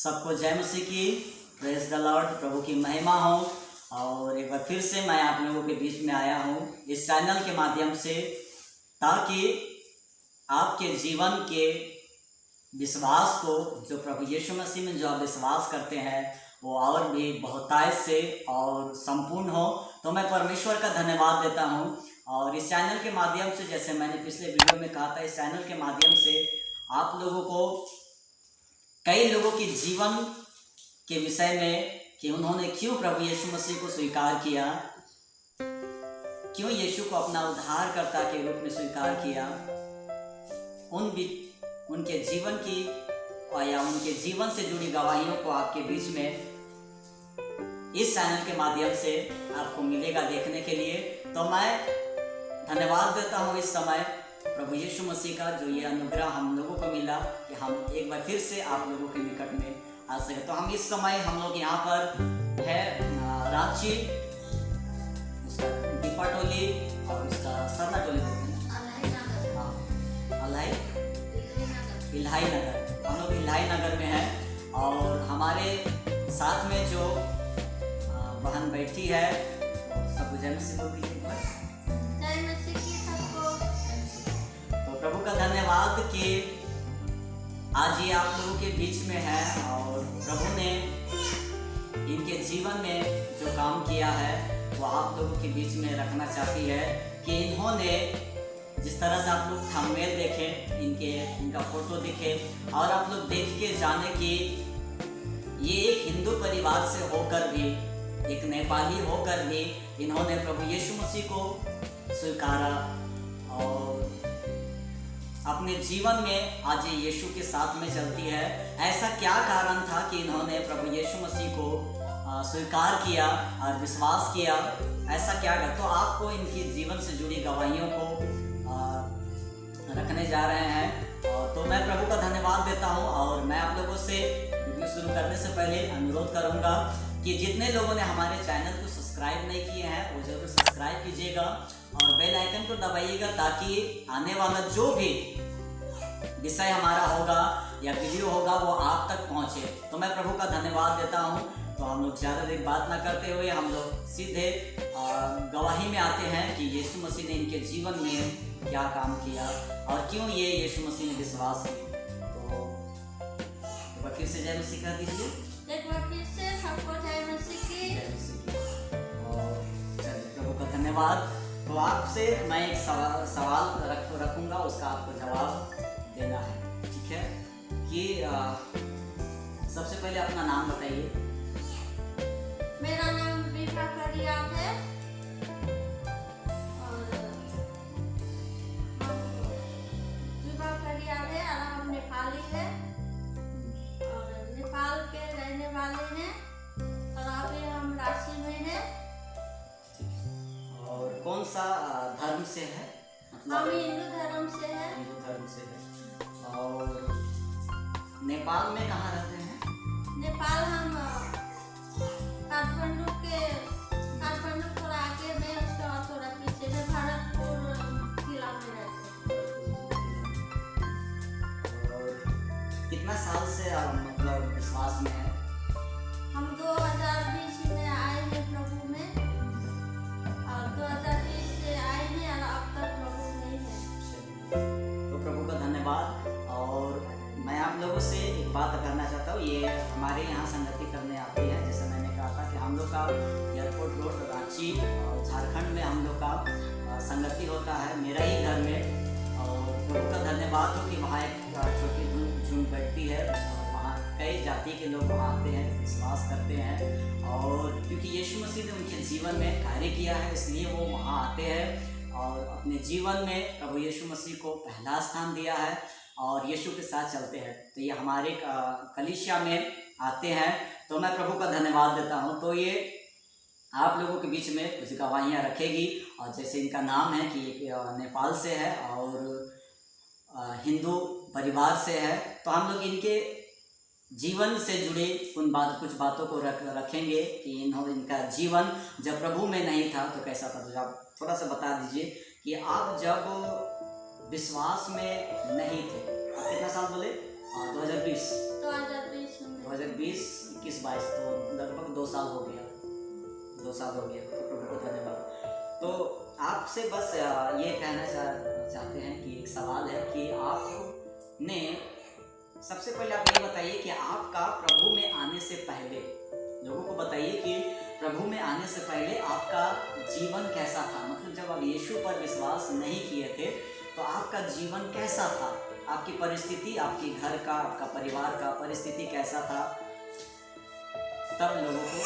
सबको जय मसीह की। Praise the Lord. प्रभु की महिमा हो। और एक बार फिर से मैं आप लोगों के बीच में आया हूँ इस चैनल के माध्यम से, ताकि आपके जीवन के विश्वास को, जो प्रभु यीशु मसीह में जो आप विश्वास करते हैं, वो और भी बहुतायत से और संपूर्ण हो। तो मैं परमेश्वर का धन्यवाद देता हूँ। और इस चैनल के माध्यम से, जैसे मैंने पिछले वीडियो में कहा था, इस चैनल के माध्यम से आप लोगों को कई लोगों के जीवन के विषय में, कि उन्होंने क्यों प्रभु यीशु मसीह को स्वीकार किया, क्यों यीशु को अपना उद्धारकर्ता के रूप में स्वीकार किया, उनके जीवन की या उनके जीवन से जुड़ी गवाहियों को आपके बीच में इस चैनल के माध्यम से आपको मिलेगा देखने के लिए। तो मैं धन्यवाद देता हूँ इस समय प्रभु यीशु मसीह का, जो ये अनुग्रह हम लोगों को मिला कि हम एक बार फिर से आप लोगों के निकट में आ सके। तो हम इस समय हम लोग यहाँ पर है रांची, उसका दीपाटोली और उसका सरना टोली इलाही नगर। हम लोग इलाही नगर में हैं और हमारे साथ में जो बहन बैठी है, सबको जय मसीह बोल दीजिए। तो प्रभु का धन्यवाद कि आज ये आप लोगों के बीच में है और प्रभु ने इनके जीवन में जो काम किया है वो आप लोगों के बीच में रखना चाहती है। कि इन्होंने जिस तरह से आप लोग थंबनेल देखे, इनका फोटो दिखे और आप लोग देख के जाने कि ये एक हिंदू परिवार से होकर भी, एक नेपाली होकर भी इन्होंने प्रभु यीशु मसीह को स्वीकारा और अपने जीवन में आज ये यीशु के साथ में चलती है। ऐसा क्या कारण था कि इन्होंने प्रभु यीशु मसीह को स्वीकार किया और विश्वास किया? ऐसा क्या है? तो आपको इनकी जीवन से जुड़ी गवाहियों को रखने जा रहे हैं। तो मैं प्रभु का धन्यवाद देता हूं और मैं आप लोगों से वीडियो शुरू करने से पहले अनुरोध करूंगा कि जितने लोगों ने हमारे चैनल को सब्सक्राइब नहीं किए हैं वो जरूर सब्सक्राइब कीजिएगा और बेल आइकन को दबाइएगा, ताकि आने वाला जो भी विषय हमारा होगा या वीडियो होगा वो आप तक पहुंचे। तो मैं प्रभु का धन्यवाद देता हूं। तो हम लोग ज़्यादा देर बात ना करते हुए हम लोग सीधे गवाही में आते हैं कि यीशु मसीह ने इनके जीवन में क्या काम किया और क्यों ये यीशु मसीह ने विश्वास किया। तो एक बार फिर से जय मसीह कह दीजिए। एक बार फिर से सबको जय मसीह की। और चलिए, प्रभु का धन्यवाद। तो आपसे मैं एक सवाल रखूंगा, उसका आपको जवाब देना है, ठीक है? कि सबसे पहले अपना नाम बताइए। मेरा नाम विभा फरियाद है और विभा फरियाद है और हम नेपाली है और नेपाल के रहने वाले हैं और अभी हम रांची में हैं। और कौन सा धर्म से है? हम हिंदू धर्म से हैं। हिंदू धर्म से है। और नेपाल में कहाँ रहते हैं? नेपाल हम काठमांडू थोड़ा आगे में, उसके बाद थोड़ा पीछे में भरतपुर जिला में रहते हैं। और कितना साल से मतलब विश्वास में है? हम 2020 में आए हैं प्रभु में और 2020 से आए हैं और अब तक प्रभु में है। तो प्रभु का धन्यवाद। और मैं आप लोगों से एक बात करना चाहता हूँ। ये हमारे यहाँ संगति करने आती है, जैसे मैंने कहा था कि हम लोग का एयरपोर्ट रोड रांची और झारखंड में हम लोग का संगति होता है, मेरा ही घर में। और प्रभु का धन्यवाद हो कि वहाँ एक छोटी झुंड बैठती है और वहाँ कई जाति के लोग वहाँ आते हैं, विश्वास करते हैं। और क्योंकि यीशु मसीह ने उनके जीवन में कार्य किया है, इसलिए वो वहाँ आते हैं और अपने जीवन में प्रभु यीशु मसीह को पहला स्थान दिया है और यीशु के साथ चलते हैं। तो ये हमारे कलीसिया में आते हैं। तो मैं प्रभु का धन्यवाद देता हूँ। तो ये आप लोगों के बीच में कुछ गवाहियाँ रखेगी। और जैसे इनका नाम है कि नेपाल से है और हिंदू परिवार से है, तो हम लोग इनके जीवन से जुड़े कुछ बातों को रखेंगे कि इनका जीवन जब प्रभु में नहीं था तो कैसा था। तो आप थोड़ा सा बता दीजिए कि आप जब विश्वास में नहीं थे, आप कितना साल बोले? 2020 2020 21-22 तो लगभग 2 साल हो गया, 2 साल हो गया। तो प्रभु को धन्यवाद। तो आपसे बस ये कहना चाहते हैं कि एक सवाल है कि आपने सबसे पहले आप ये बताइए कि आपका प्रभु में आने से पहले, लोगों को बताइए कि प्रभु में आने से पहले आपका जीवन कैसा था। मतलब जब आप यीशु पर विश्वास नहीं किए थे तो आपका जीवन कैसा था, आपकी परिस्थिति, आपके घर का, आपका परिवार का परिस्थिति कैसा था, तब लोगों को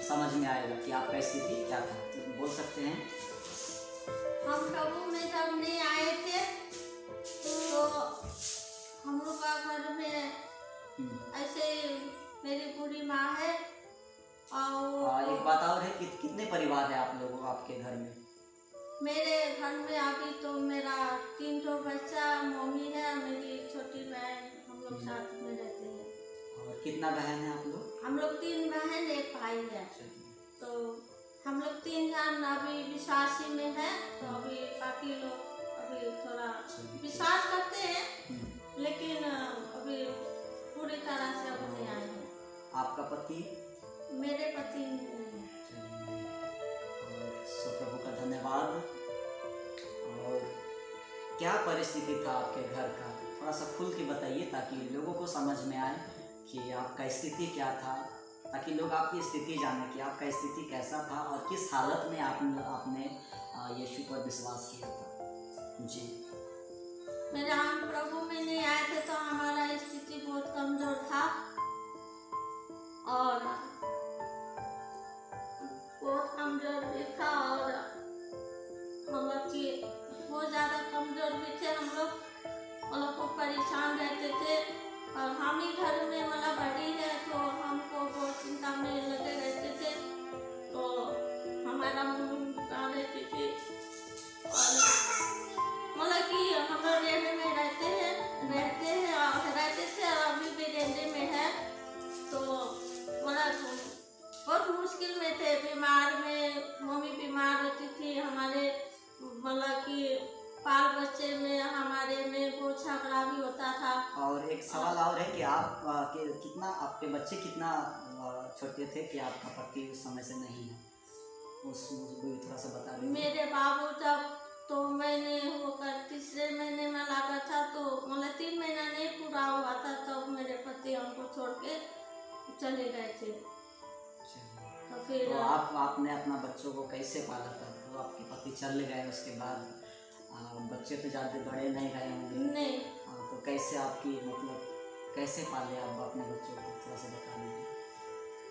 समझ में आएगा कि आपका स्थिति क्या था। तो बोल सकते हैं। हम प्रभु में जब नहीं आए थे तो हम लोग का घर में ऐसे मेरी पूरी माँ है और एक बात और है कि कितने परिवार है आप लोगों आपके घर में? मेरे घर में अभी तो मेरा 3 ठो बच्चा, मम्मी है, मेरी छोटी बहन, हम लोग साथ में रहते हैं। और कितना बहन है आप लोग? हम लोग 3 बहन, 1 भाई है। तो हम लोग 3 जन अभी विश्वासी में है। तो अभी बाकी लोग अभी थोड़ा विश्वास करते हैं लेकिन अभी पूरी तरह से अब नहीं आए हैं। आपका पति? मेरे पति नहीं है। सो प्रभु का धन्यवाद। और क्या परिस्थिति था आपके घर का, थोड़ा सा खुल के बताइए ताकि लोगों को समझ में आए कि आपका स्थिति क्या था, ताकि लोग आपकी स्थिति जाने कि आपका स्थिति कैसा था और किस हालत में आपने यीशु पर विश्वास किया था। जी। मेरे हम प्रभु में नहीं आए थे तो हमारा स्थिति बहुत कमजोर था और बहुत कमजोर भी था और मतलब कि बहुत ज़्यादा कमजोर भी थे। हम लोग को परेशान रहते थे और हम ही घर में मतलब बड़ी है तो हमको बहुत चिंता में लगे रहते थे। तो हमारा मुँह रहती थी और मतलब कि हम लोग रेंज में रहते थे और अभी भी रेंज में है। तो मतलब बहुत मुश्किल में थे, बीमार में, मम्मी बीमार होती थी, हमारे मतलब कि बाल बच्चे में हमारे में बहुत झगड़ा भी होता था। और एक सवाल और है कि आप कितना, आपके बच्चे कितना छोटे थे कि आपका पति उस समय से नहीं है, उसको थोड़ा सा बता दीजिए। मेरे बाबू जब तो मैंने होकर 3 महीने में लगा था तो मतलब 3 महीना नहीं पूरा हुआ था तब मेरे पति हमको छोड़ के चले गए थे। तो फिर तो आपने अपना बच्चों को कैसे पाला था? तो आपके पति चले गए, उसके बाद बच्चे तो ज़्यादा बड़े नहीं रहे होंगे। नहीं। तो कैसे आपकी मतलब कैसे पाले आप अपने बच्चों को, थोड़ा सा बता दीजिए।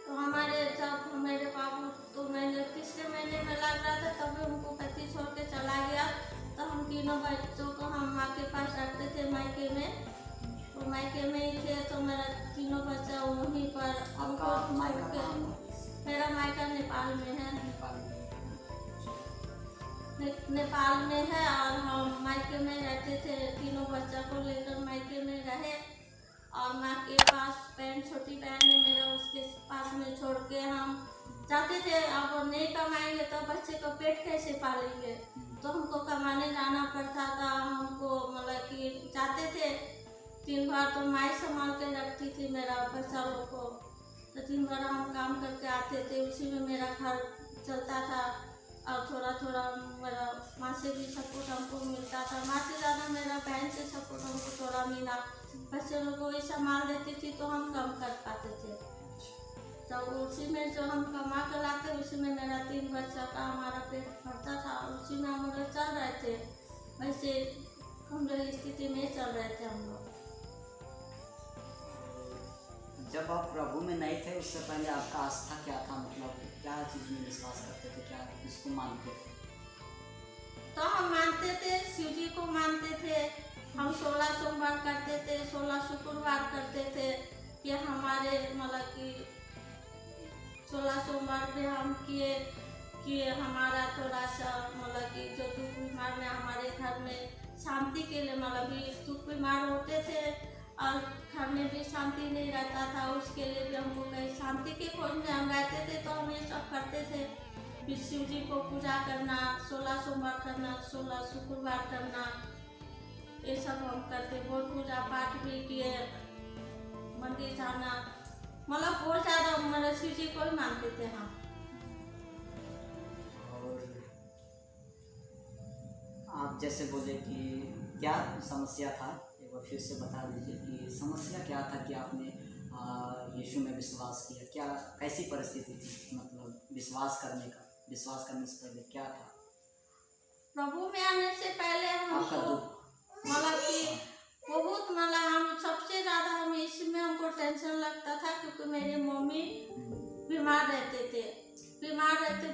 तो हमारे जब मेरे बाबू तो मैंने 3 महीने में लग रहा था तभी उनको पति छोड़ के चला गया। तो हम तीनों बच्चों को हम माँ के पास रखते थे मायके में, तो मायके में ही थे। तो मेरा तीनों बच्चा वहीं पर। आपका मायका कहाँ है? मेरा मायका नेपाल में है। नेपाल में है और हम मायके में रहते थे, तीनों बच्चा को लेकर मायके में रहे। और माँ के पास छोटी बहन है मेरा, उसके पास में छोड़ के हम जाते थे। अब नहीं कमाएंगे तो बच्चे को पेट कैसे पालेंगे, तो हमको कमाने जाना पड़ता था। हमको मतलब कि जाते थे 3 बार तो माँ संभाल के रखती थी मेरा बच्चा लोग को। तो 3 बार हम काम करके आते थे, उसी में मेरा घर चलता था। और थोड़ा थोड़ा मेरा माँ से भी सपोर्ट हमको मिलता था, माँ से ज़्यादा मेरा बहन से सपोर्ट हमको थोड़ा मिला। बच्चे लोग को ही संभाल देती थी तो हम कम कर पाते थे। तो उसी में जो हम कमा कर लाते उसी में मेरा 3 बच्चा का हमारा पेट भरता था, उसी में हम लोग चल रहे थे। वैसे हम लोग स्थिति में चल रहे थे हम लोग। जब आप प्रभु में नहीं थे उससे पहले आपका आस्था क्या था, मतलब क्या चीज़ में विश्वास करते थे, क्या किसको मानते थे? तो हम मानते थे, शिव जी को मानते थे। हम 16 सोमवार करते थे, 16 शुक्रवार करते थे। ये हमारे मतलब कि 16 सोमवार भी हम किए कि हमारा थोड़ा सा मतलब कि जो दुख बीमार में हमारे घर में शांति के लिए मतलब कि दुख बीमार होते थे और घर में भी शांति नहीं रहता था, उसके लिए भी हमको कहीं शांति के खोज में हम रहते थे। तो हम ये सब करते थे, फिर शिव जी को पूजा करना, 16 सोमवार करना, 16 शुक्रवार करना। ये सब हम करते, बहुत पूजा पाठ भी किए, मंदिर जाना, मतलब बहुत ज़्यादा मतलब शिव जी को ही मानते थे हम। और आप जैसे बोले कि क्या समस्या था, एक बार फिर से बता दीजिए कि समस्या क्या था कि आपने यीशु में विश्वास किया, क्या कैसी परिस्थिति थी, मतलब विश्वास करने से पहले क्या था? प्रभु में आने से पहले आपका हमको दुख मतलब कि बहुत मतलब हम सबसे ज़्यादा हम इसमें हमको टेंशन लगता था, क्योंकि मेरी मम्मी बीमार रहते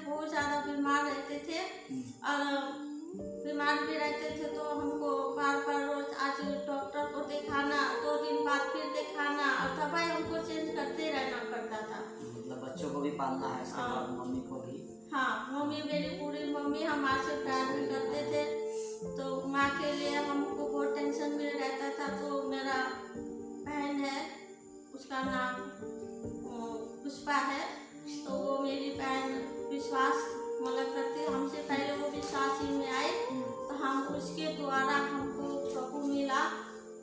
बहुत ज़्यादा बीमार रहते थे, और बीमार भी रहते थे तो हमको बार बार रोज आज डॉक्टर को दिखाना, 2 दिन बाद फिर दिखाना, और दवाई हमको चेंज करते रहना पड़ता था। मतलब बच्चों को भी पालना है, उसके बाद मम्मी को भी। हाँ, मम्मी मेरी पूरी मम्मी हम माँ से प्यार भी करते थे, तो माँ के लिए हमको बहुत टेंशन भी रहता था। तो मेरा बहन है, उसका नाम पुष्पा है, तो वो मेरी बहन विश्वास मतलब करती, हमसे पहले वो विश्वास ही में आई, तो हम उसके द्वारा हमको प्रभु मिला,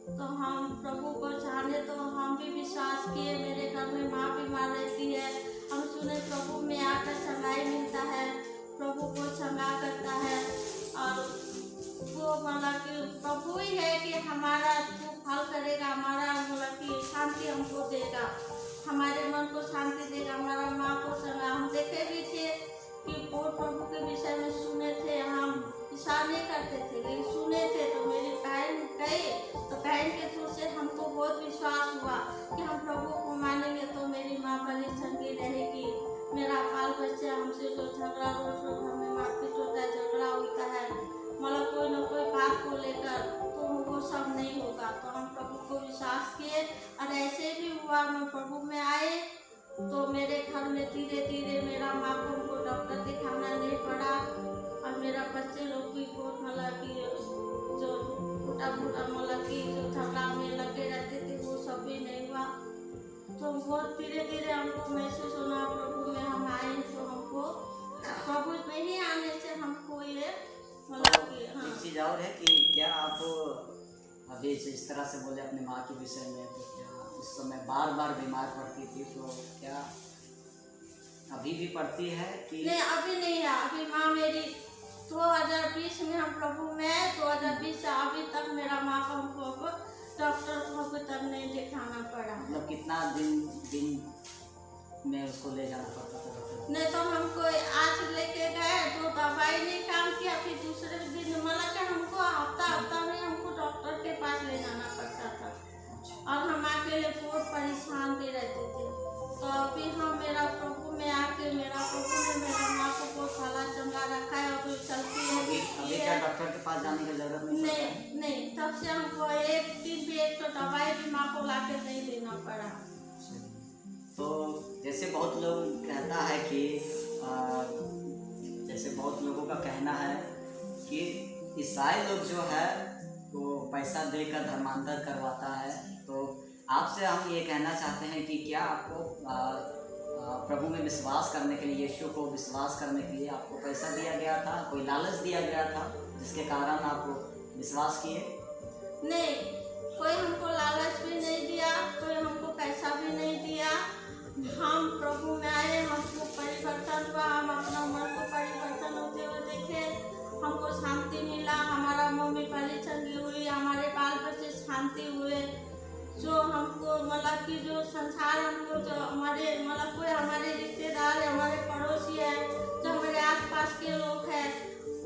तो हम प्रभु को जाने, तो हम भी विश्वास किए। मेरे घर में माँ बीमार रहती है, हम सुने प्रभु में आकर चंगाई मिलता है, प्रभु को चंगा करता है, और वो मतलब कि प्रभु ही है कि हमारा दुख हल करेगा, हमारा मतलब कि शांति हमको देगा, हमारे मन को शांति देगा, हमारा माँ को चंगा। हम देखे भी थे कि बहुत प्रभु के विषय में सुने थे, हम विश्वास नहीं करते थे लेकिन सुने थे, तो मेरी बहन गई, तो बहन के थ्रू से हमको बहुत विश्वास हुआ कि हम प्रभु को मानेंगे तो मेरी माँ भली चंगी रहेगी, मेरा बाल बच्चा हमसे जो झगड़ा रोज हमें मारपीट होता है, झगड़ा होता है, मतलब कोई न कोई बात को लेकर, तो वो सब नहीं होगा। तो हम प्रभु को विश्वास किए, और ऐसे भी हुआ, मैं प्रभु में आए तो मेरे घर में धीरे धीरे मेरा माँ को हमको डॉक्टर दिखाना नहीं पड़ा, और मेरा बच्चे लोग भी बहुत मतलब कि जो छोटा मोटा मतलब कि जो झगड़ा में लगे रहते थे वो सब भी नहीं हुआ। तो बहुत धीरे धीरे हमको महसूस होना प्रभु में हम आए, तो हमको प्रभु में ही आने से हमको ये मतलब कि हाँ। एक चीज़ और है कि क्या आप अभी इस तरह से बोले अपने माँ के विषय में, तो क्या उस समय बार बार बीमार पड़ती थी, तो क्या अभी भी पड़ती है कि नहीं? अभी नहीं है, अभी माँ मेरी 2020 में हम प्रभु में 2020 से अभी तक मेरा माँ को हमको डॉक्टर को अभी तक नहीं दिखाना पड़ा। मतलब कितना दिन में उसको ले जाना पड़ता था डॉक्टर? नहीं तो हमको आज लेके गए तो दवाई नहीं काम किया, फिर दूसरे दिन मतलब कि हमको हफ्ता में हमको डॉक्टर के पास ले जाना पड़ता था, और हम अकेले बहुत परेशान भी रहते थे। तो अभी हम मेरा प्रभु में आके मेरा प्रभु ने मेरा माँ को बहुत भला चंगा रखा है, अभी चलती है, अभी क्या डॉक्टर के पास जाने की जरूरत नहीं, तब से हमको एक दिन भी एक तो दवाई भी माँ को लाके नहीं देना पड़ा। तो जैसे बहुत लोग कहता है कि जैसे बहुत लोगों का कहना है कि ईसाई लोग जो है वो पैसा देकर धर्मांतर करवाता है, तो आपसे हम ये कहना चाहते हैं कि क्या आपको प्रभु में विश्वास करने के लिए, यीशु को विश्वास करने के लिए आपको पैसा दिया गया था, कोई लालच दिया गया था जिसके कारण आप विश्वास किए? नहीं, कोई हमको लालच भी नहीं दिया, कोई हमको पैसा भी नहीं दिया। हम प्रभु में आए, हमको परिवर्तन हुआ, हम अपना मन को परिवर्तन होते हुए देखे, हमको शांति मिला, हमारा मम्मी भली चंगी हुई, हमारे बाल बच्चे शांति हुए, जो हमको मतलब कि जो संसार हमको जो हमारे मतलब कोई हमारे रिश्तेदार है, हमारे पड़ोसी है, जो हमारे आसपास के लोग हैं,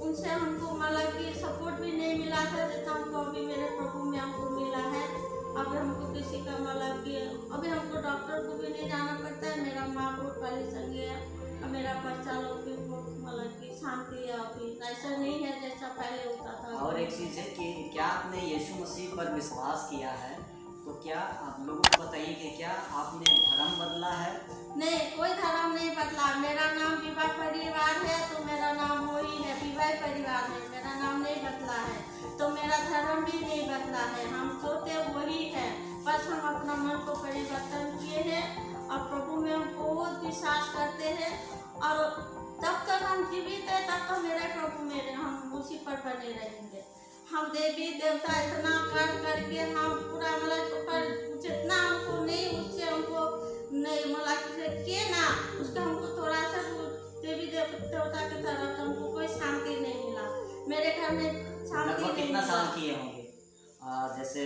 उनसे हमको मतलब कि सपोर्ट भी नहीं मिला था जितना हमको अभी मेरे प्रभु में हमको मिला है। अभी हमको किसी का मतलब कि अभी हमको डॉक्टर को भी नहीं जाना पड़ता है, मेरा माँ बहुत पहले चल गया, और मेरा बच्चा लोग भी बहुत मतलब कि शांति है, अभी ऐसा नहीं है जैसा पहले होता था। और एक चीज़ है कि क्या आपने यीशु मसीह पर विश्वास किया है, तो क्या आप लोगों को बताइए कि क्या आपने धर्म बदला है? नहीं, कोई धर्म नहीं बदला। मेरा नाम विवाह परिवार है, तो मेरा नाम वही है, विवाह परिवार है, मेरा नाम नहीं बदला है, तो मेरा धर्म भी नहीं बदला है, हम सोते वही है, बस हम अपना मन को परिवर्तन किए हैं, और प्रभु में हम बहुत विश्वास करते हैं, और जब तक हम जीवित है तब तक मेरे प्रभु मेरे हम उसी पर बने रहेंगे। हम देवी देवता इतना कर करके हम पूरा मतलब ऊपर जितना हमको नहीं उससे हमको नहीं मतलब किए ना उसका हमको थोड़ा सा देवी देवता की तरफ हमको कोई शांति नहीं मिला। मेरे घर में शांति लगभग नहीं कितना मिला। साल किए होंगे? जैसे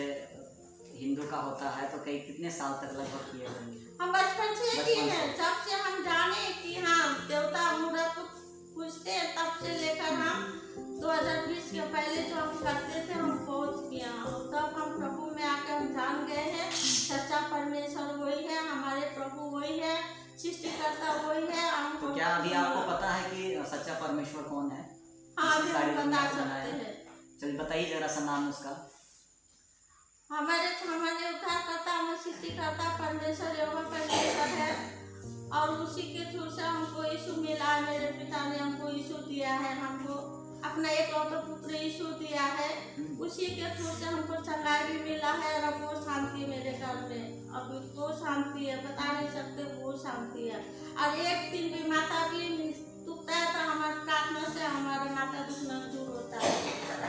हिंदू का होता है तो कई कितने साल तक लगभग किए होंगे? हम बचपन से बचपन किए से। हैं, जब से हम जाने कि हाँ देवता मूर्त पूछते हैं तब से लेकर हम 2020 के पहले जो हम करते थे हम बहुत किया। तब हम प्रभु में आकर हम जान गए हैं सच्चा परमेश्वर वही है, हमारे प्रभु वही है, सृष्टिकर्ता वही है। हमको तो क्या अभी आपको पता है कि सच्चा परमेश्वर कौन है? हाँ जिसने अभी सारी हम दुनिया बता को सकते बनाया? हैं। चलिए बताइए जरा सा नाम उसका। हमारे उद्धारकर्ता हमारे सृष्टिकर्ता परमेश्वर यहोवा परमेश्वर है और उसी के थ्रू से हमको यीशु मिला है। मेरे पिता ने हमको यीशु दिया है, हमको अपना एकलौता पुत्र यीशु दिया है। उसी के थ्रू से हमको चंगाई भी मिला है और अब वो शांति मेरे घर में, अब वो शांति है, बता नहीं सकते वो शांति है। और एक दिन भी माता भी दुखता है तो हमारे प्रार्थना से हमारा माता दुखना दूर होता है।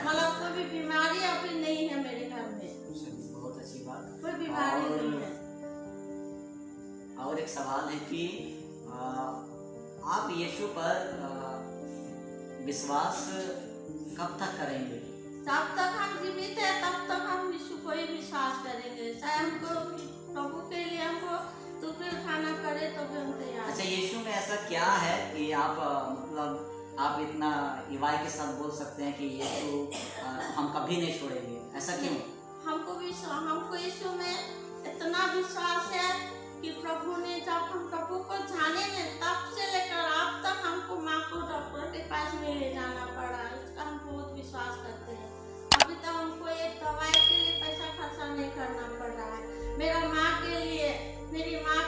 मतलब कोई भी बीमारी अभी नहीं है मेरे घर में, बहुत अच्छी बात। कोई बीमारी और- नहीं है। और एक सवाल है कि आप यीशु पर विश्वास कब तक करेंगे? जब तक हम जीवित है तब तक हम यीशु को ही विश्वास करेंगे। चाहे हमको प्रभु के लिए हमको दुख उठाना पड़े तो भी हम तैयार अच्छा, हैं। यीशु में ऐसा क्या है कि आप मतलब आप इतना इवाई के साथ बोल सकते हैं कि यीशु हम कभी नहीं छोड़ेंगे, ऐसा क्यों? हमको यीशु में इतना विश्वास है कि प्रभु ने जब हम प्रभु को जाने ने तब से लेकर अब तक हमको माँ को डॉक्टर के पास नहीं ले जाना पड़ा। इसका हम बहुत विश्वास करते हैं। अभी तक हमको एक दवाई के लिए पैसा खर्चा नहीं करना पड़ रहा है। मेरी माँ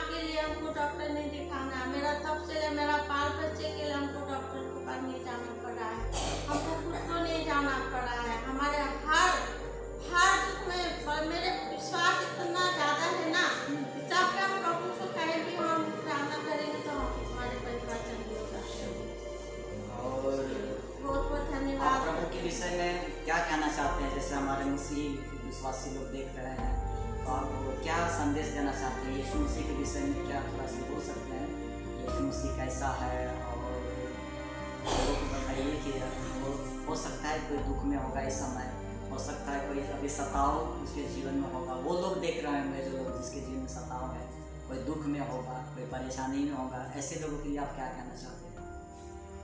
के लिए हमको डॉक्टर नहीं दिखाना। मेरा तब से मेरा बाल बच्चे के लिए हमको डॉक्टर के पास नहीं जाना पड़ रहा है। हमको खुद को नहीं जाना पड़ा है। हमारे हर दुख में मेरे विश्वास इतना ज़्यादा है ना, जब हम प्रभु को कहेंगे हम प्रार्थना करेंगे तो हमारे परिवार चल होगा। और बहुत बहुत आप धन्यवाद। प्रभु के विषय में क्या कहना चाहते हैं? जैसे हमारे मसीह विश्वासी लोग देख रहे हैं तो आप क्या संदेश देना चाहते हैं यीशु मसीह के विषय में? क्या थोड़ा सा बोल सकते हैं यीशु मसीह कैसा है? और लोगों को बताइए कि वो हो सकता है कोई दुख में होगा इस समय, हो सकता है कोई अभी सताव उसके जीवन में होगा, वो लोग देख रहे होंगे जो लोग जिसके जीवन में सताव है, कोई दुख में होगा, कोई परेशानी में होगा, ऐसे लोगों के लिए आप क्या कहना चाहते हैं?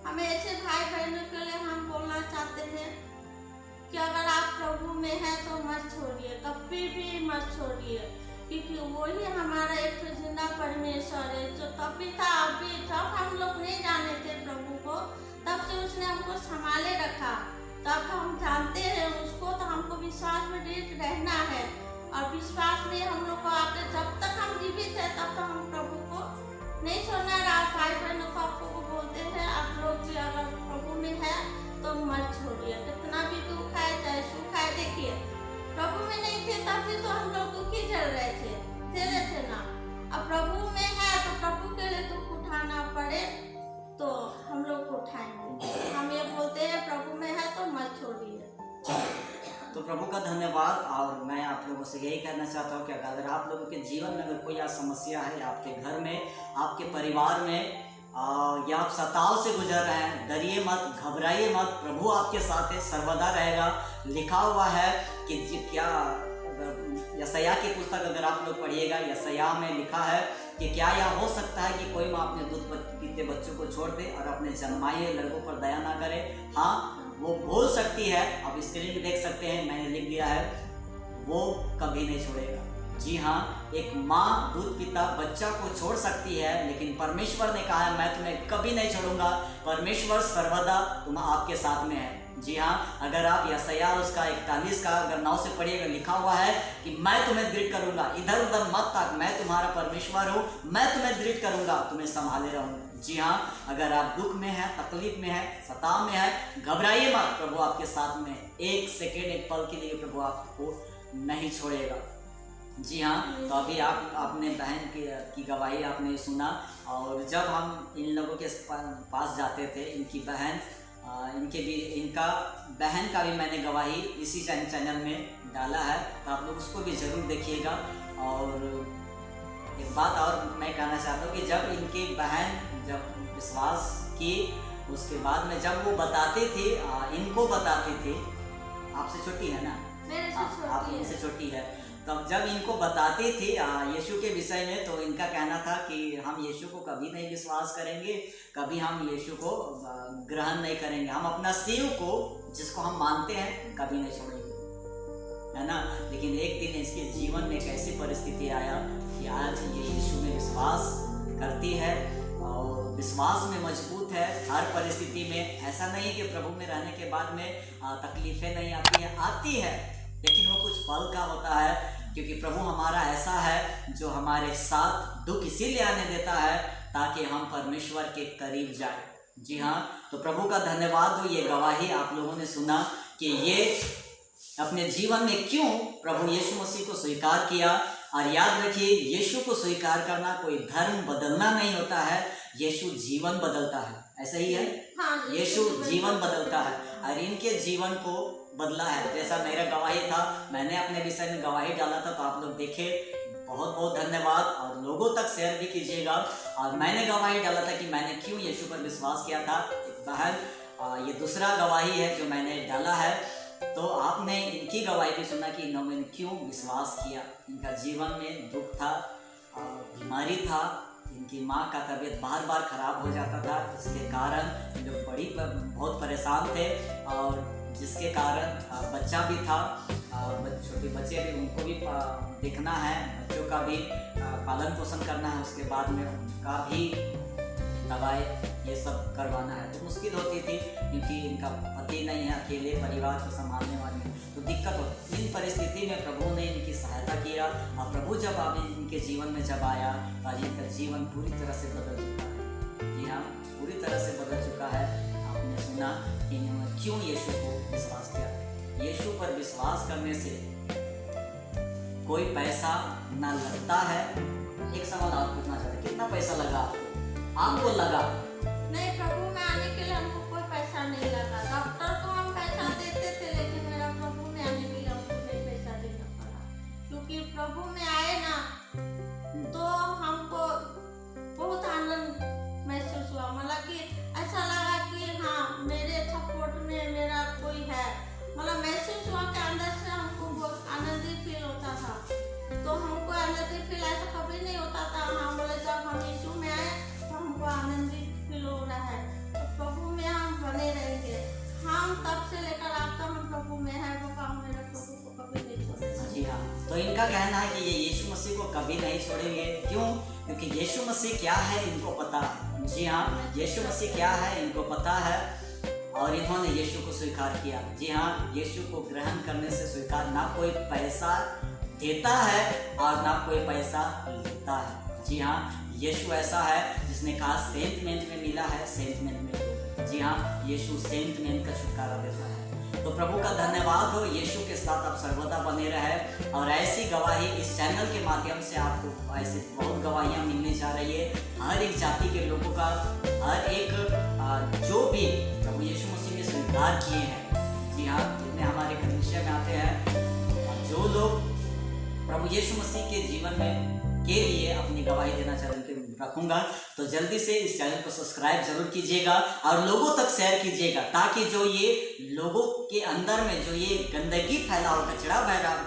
हमें ऐसे भाई बहनों के लिए हम बोलना चाहते हैं कि अगर आप प्रभु में हैं तो मत छोड़िए, कभी भी मत छोड़िए, क्योंकि वही हमारा एक तो जिंदा परमेश्वर है जो तभी था अभी। जब हम लोग नहीं जाने थे प्रभु को तब से उसने हमको संभाले रखा, तब हम जानते हैं उसको, तो हमको विश्वास में दृढ़ रहना है। और विश्वास में हम लोग को आगे जब तक हम जीवित है तब तक हम प्रभु को नहीं छोड़ना है। आप भाई बहनों को आपको बोलते हैं आप लोग भी अगर प्रभु में है तो मत छोड़िए, कितना भी दुख आए चाहे सुख आए। देखिए प्रभु में नहीं थे तब भी तो हम लोग दुखी चल रहे थे ना। अब प्रभु में है तो प्रभु के लिए दुख उठाना पड़े तो हम लोग को उठाएंगे। हम ये बोलते हैं प्रभु में है तो मत छोड़िए। तो प्रभु का धन्यवाद। और मैं आप लोगों से यही कहना चाहता हूँ कि अगर आप लोगों के जीवन में अगर कोई समस्या है, आपके घर में, आपके परिवार में, या आप सताव से गुजर रहे हैं, डरिए मत, घबराइए मत, प्रभु आपके साथ है, सर्वदा रहेगा। लिखा हुआ है कि क्या यशायाह की पुस्तक अगर आप लोग पढ़िएगा, यशायाह में लिखा है कि क्या यह हो सकता है कि कोई माँ अपने दूध पीते बच्चों को छोड़ दे और अपने जन्माए लड़कों पर दया ना करे? हाँ, वो बोल सकती है। अब स्क्रीन में देख सकते हैं, मैंने लिख दिया है, वो कभी नहीं छोड़ेगा। जी हाँ, एक माँ दूध पीता बच्चा को छोड़ सकती है, लेकिन परमेश्वर ने कहा है मैं तुम्हें कभी नहीं छोड़ूंगा। परमेश्वर सर्वदा तुम आपके साथ में है। जी हाँ, अगर आप यशायाह उसका 41 का अगर 9 से पढ़िएगा, लिखा हुआ है कि मैं तुम्हें दृढ़ करूंगा, इधर उधर मत ताक, मैं तुम्हारा परमेश्वर हूँ, मैं तुम्हें दृढ़ करूंगा, तुम्हें संभाले रहूंगा। जी हाँ, अगर आप दुख में है, तकलीफ में है, सताव में है, घबराइए मत, प्रभु आपके साथ में है। एक सेकेंड, एक पल के लिए प्रभु आपको नहीं छोड़ेगा। जी हाँ, तो अभी आप अपने बहन की गवाही आपने सुना। और जब हम इन लोगों के पास जाते थे, इनकी बहन इनका बहन का भी मैंने गवाही इसी चैनल में डाला है, तो आप लोग उसको भी ज़रूर देखिएगा। और एक बात और मैं कहना चाहता हूँ कि जब इनकी बहन जब विश्वास की, उसके बाद में जब वो बताती थी, इनको बताती थी, आपसे छोटी है ना, मेरे से छोटी आप है। इनसे छोटी है, तब जब इनको बताती थी यीशु के विषय में, तो इनका कहना था कि हम यीशु को कभी नहीं विश्वास करेंगे, कभी हम यीशु को ग्रहण नहीं करेंगे, हम अपना शिव को जिसको हम मानते हैं कभी नहीं छोड़ेंगे, है ना। लेकिन एक दिन इसके जीवन में एक ऐसी परिस्थिति आया कि आज ये यीशु में विश्वास करती है और विश्वास में मजबूत है। हर परिस्थिति में ऐसा नहीं कि प्रभु में रहने के बाद में तकलीफें नहीं आती है, आती है, लेकिन वो कुछ पल का होता है, क्योंकि प्रभु हमारा ऐसा है जो हमारे साथ दुख इसीलिए आने देता है ताकि हम परमेश्वर के करीब जाए। जी हाँ, तो प्रभु का धन्यवाद हो, ये गवाही आप लोगों ने सुना कि ये अपने जीवन में क्यों प्रभु यीशु मसीह को स्वीकार किया। और याद रखिए, यीशु को स्वीकार करना कोई धर्म बदलना नहीं होता है, यीशु जीवन बदलता है, ऐसा ही है। हाँ, यीशु जीवन बदलता है और इनके जीवन को बदला है। जैसा मेरा गवाही था, मैंने अपने विषय में गवाही डाला था, तो आप लोग देखे, बहुत बहुत धन्यवाद। और लोगों तक शेयर भी कीजिएगा। और मैंने गवाही डाला था कि मैंने क्यों यीशु पर विश्वास किया था, एक बहन, ये दूसरा गवाही है जो मैंने डाला है। तो आपने इनकी गवाही भी सुना कि इन्होंने क्यों विश्वास किया। इनका जीवन में दुख था, बीमारी था, इनकी माँ का तबीयत बार बार खराब हो जाता था, जिसके कारण लोग बहुत परेशान थे, और जिसके कारण बच्चा भी था, छोटे बच्चे भी, उनको भी देखना है, बच्चों का भी पालन पोषण करना है, उसके बाद में उनका भी दवाई ये सब करवाना है, तो मुश्किल होती थी, क्योंकि इनका पति नहीं है, अकेले परिवार को संभालने वाले, तो दिक्कत होती। इन परिस्थिति में प्रभु ने इनकी सहायता किया, और प्रभु जब अब इनके जीवन में जब आया, तो इनका जीवन पूरी तरह से बदल चुका है। जी हाँ, पूरी तरह से बदल चुका है। आपने सुना कि इन्होंने क्यों यीशु को विश्वास किया। यीशु पर विश्वास करने से कोई पैसा ना लगता है। एक सवाल आप पूछना चाहते, कितना पैसा लगा आपको लगा? नहीं, प्रभु में आने के लिए हमको कोई पैसा नहीं लगा। डॉक्टर को हम पैसा देते थे, लेकिन मेरा प्रभु में आने के लिए हमको नहीं पैसा देना पड़ा, क्योंकि प्रभु में आए ना, तो हमको बहुत आनंद महसूस हुआ। मतलब कि ऐसा लगा कि हाँ, मेरे सपोर्ट में मेरा कोई है। मतलब महसूस हुआ कि अंदर से हमको बहुत आनंदित फील होता था। तो हमको आनंदित फील ऐसा कभी नहीं होता था। हाँ, बोले जब हम यीशु में आए तो हमको आनंदित फील हो रहा है। तो प्रभु में हम बने रहेंगे। हम तब से लेकर अब तक हम प्रभु में है। पापा मेरे प्रभु को कभी नहीं छोड़ेंगे। जी हाँ, तो इनका कहना है कि ये यीशु मसीह को कभी नहीं छोड़ेंगे। क्यों? क्योंकि यीशु मसीह क्या है इनको पता है। जी हाँ, यीशु मसीह क्या है इनको पता है, और इन्होंने यीशु को स्वीकार किया। जी हाँ, यीशु को ग्रहण करने से स्वीकार, ना कोई पैसा देता है और ना कोई पैसा लेता है। जी हाँ, यीशु ऐसा है जिसने कहा सेंटमेंट में मिला है, सेंटमेंट में। जी हाँ, यीशु सेंटमेंट का छुटकारा देता है। तो प्रभु का धन्यवाद हो, यीशु के साथ आप सर्वदा बने रहे। और ऐसी गवाही इस चैनल के माध्यम से आपको ऐसे बहुत गवाहियाँ मिलने जा रही है, हर एक जाति के लोगों का, हर एक जो भी प्रभु यीशु मसीह ने स्वीकार किए हैं। जी हाँ, जितने हमारे कलीसिया में आते हैं, जो लोग प्रभु यीशु मसीह के जीवन में के लिए अपनी गवाही देना रखूंगा, तो जल्दी से इस चैनल को सब्सक्राइब जरूर कीजिएगा और लोगों तक शेयर कीजिएगा, ताकि जो ये लोगों के अंदर में जो ये गंदगी फैला हुआ, कचरा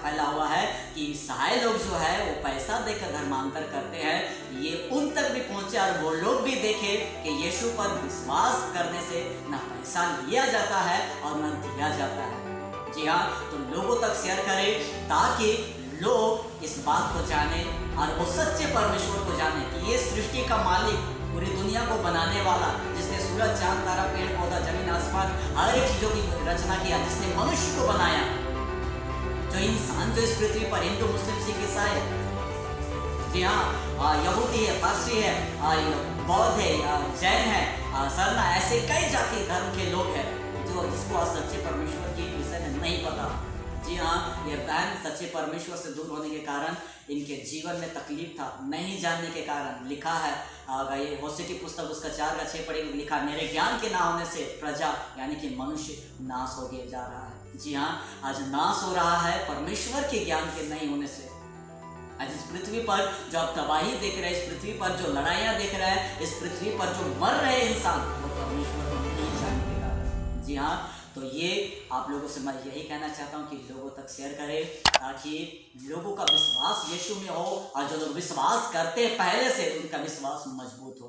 फैला हुआ है, कि ईसाई लोग जो है वो पैसा देकर धर्मांतर करते हैं, ये उन तक भी पहुंचे और वो लोग भी देखे कि यीशु पर विश्वास करने से न पैसा लिया जाता है और न दिया जाता है। जी हाँ, तो लोगों तक शेयर करें, ताकि लोग इस बात को जाने और वो सच्चे परमेश्वर को जाने कि ये सृष्टि का मालिक, पूरी दुनिया को बनाने वाला, जिसने सूरज, चांद, तारा, पेड़ पौधा, जमीन, आसमान, हर एक चीजों की रचना किया, जिसने मनुष्य को बनाया, जो इंसान जो इस पृथ्वी पर हिंदू, मुस्लिम, सिख, ईसाई, जी हाँ, यहूदी है, पारसी है, बौद्ध है, जैन है, सरना, ऐसे कई जाति धर्म के लोग हैं जो जिसको सच्चे परमेश्वर के विषय में नहीं पता। जी हाँ, ये बहन सच्चे परमेश्वर से दूर होने के कारण इनके जीवन में तकलीफ था, नहीं जानने के कारण। लिखा है अगर ये होशे की पुस्तक उसका 4:6 पढ़ेंगे, लिखा मेरे ज्ञान के ना होने से प्रजा यानी कि मनुष्य नाश हो गया जा रहा है। जी हाँ, आज नाश हो रहा है परमेश्वर के ज्ञान के नहीं होने से। आज इस पृथ्वी पर जो आप तबाही देख रहे हैं, इस पृथ्वी पर जो लड़ाइयाँ देख रहे हैं, इस पृथ्वी पर जो मर रहे इंसान, वो परमेश्वर को नहीं जानने के कारण। जी हाँ, तो ये आप लोगों से मैं यही कहना चाहता हूँ कि लोगों तक शेयर करें, ताकि लोगों का विश्वास यीशु में हो, और जो लोग विश्वास करते हैं पहले से उनका विश्वास मजबूत हो।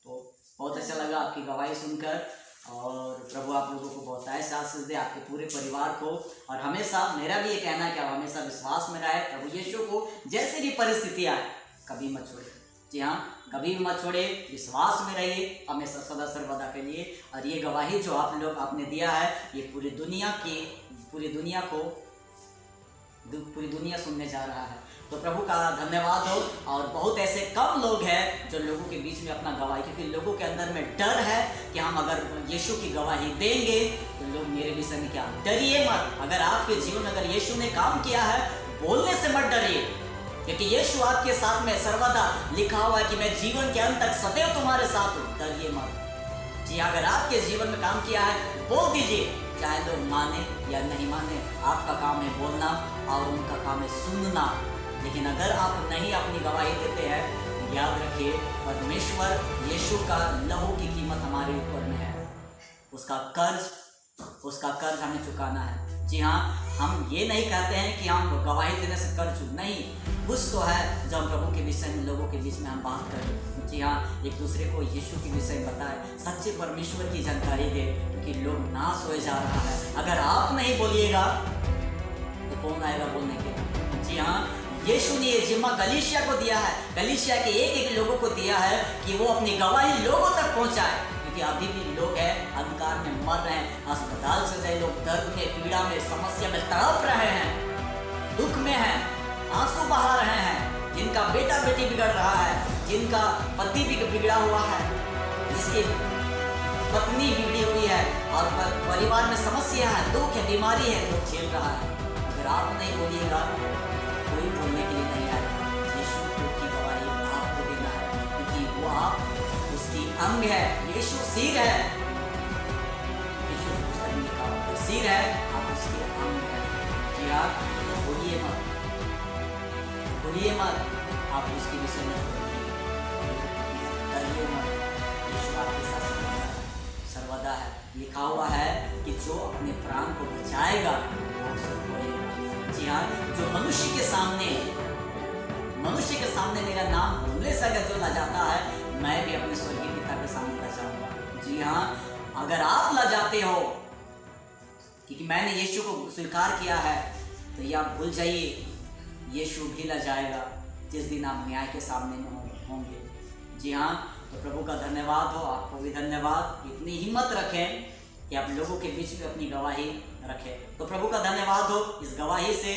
तो बहुत अच्छा लगा आपकी गवाही सुनकर, और प्रभु आप लोगों को बहुत ऐसा आशीष दे, आपके पूरे परिवार को। और हमेशा मेरा भी ये कहना है कि आप हमेशा विश्वास में रहे, प्रभु यीशु को जैसे भी परिस्थिति आए कभी मत छोड़े। जी हाँ, कभी भी मत छोड़े, विश्वास में रहिए हमेशा सदा सर्वदा के लिए। और ये गवाही जो आप लोग आपने दिया है, ये पूरी दुनिया सुनने जा रहा है। तो प्रभु का धन्यवाद हो। और बहुत ऐसे कम लोग हैं जो लोगों के बीच में अपना गवाही, क्योंकि लोगों के अंदर में डर है कि हम अगर यीशु की गवाही देंगे तो लोग मेरे विषय में क्या। डरिए मत, अगर आपके जीवन में अगर यीशु ने काम किया है, बोलने से मत डरिए, क्योंकि यीशु आपके साथ में सर्वदा। लिखा हुआ है कि मैं जीवन के अंत तक सदैव तुम्हारे साथ हूँ, डरिए मत। जी, अगर आपके जीवन में काम किया है बोल दीजिए, चाहे लोग माने या नहीं माने, आपका काम है बोलना और उनका काम है सुनना। लेकिन अगर आप नहीं अपनी गवाही देते हैं, याद रखिए परमेश्वर यीशु का लहू की कीमत हमारे ऊपर में है, उसका कर्ज हमें चुकाना है। जी हाँ, हम ये नहीं कहते हैं कि हम गवाही देने से कर्ज नहीं, कुछ तो है जो हम प्रभु के विषय में लोगों के बीच में हम बात करें। जी हाँ, एक दूसरे को यीशु के विषय में बताएं, सच्चे परमेश्वर की जानकारी दें, क्योंकि लोग नाश हो जा रहा है। अगर आप नहीं बोलिएगा तो कौन आएगा बोलने के लिए। जी हाँ, यीशु ने ये जिम्मा गलीशिया को दिया है, गलीशिया के एक लोगों को दिया है कि वो अपनी गवाही लोगों तक पहुंचाए, क्योंकि अभी भी लोग हैं अंधकार में मर रहे हैं, अस्पताल से गए लोग दर्द में, पीड़ा में, समस्या में तड़प रहे हैं, दुख में हैं, आंसू बहा रहे हैं, जिनका बेटा बेटी बिगड़ रहा है, जिनका पति भी बिगड़ा हुआ है, जिसकी पत्नी बिगड़ी हुई है, और परिवार में समस्या है, दुख है, बीमारी है, लोग झेल रहा है। अगर आप नहीं बोलिएगा कोई बोलने के लिए नहीं आएगा। यीशु की गवाही आपको देना है, क्योंकि वो आप उसकी अंग है, यीशु सिर है, यीशु सिर है, आप उसके अंग है। जी आप बोलिए मत, आप उसके विषय में डरिए मत। यीशु आपके साथ सर्वदा है। लिखा हुआ है कि जो अपने प्राण को बचाएगा वो उसे खोएगा। जी हाँ, जो मनुष्य के सामने मेरा नाम बोलने से अगर जो लजाता है, मैं भी अपने स्वर्गीय पिता के सामने लजाऊंगा। जी हाँ, अगर आप लजाते हो क्योंकि मैंने यीशु को स्वीकार किया है, तो ये आप भूल जाइए, यीशु भी लजाएगा जिस दिन आप न्याय के सामने में होंगे। जी हाँ, तो प्रभु का धन्यवाद हो, आपको भी धन्यवाद। इतनी हिम्मत रखें कि आप लोगों के बीच में अपनी गवाही रखें। तो प्रभु का धन्यवाद हो, इस गवाही से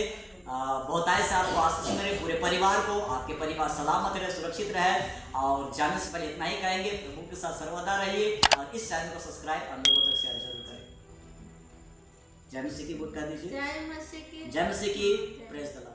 बहुत ऐसे आपको आशीष मिले, पूरे परिवार को, आपके परिवार सलामत रहे, सुरक्षित रहे। और जाने से पहले इतना ही कहेंगे, प्रभु के साथ सर्वदा रहिए, और इस चैनल को सब्सक्राइब और लोगों तक शेयर जरूर करें। जय मसीह की, बुक कर दीजिए। जय मसीह की, जय मसीह की, प्रेज द लॉर्ड।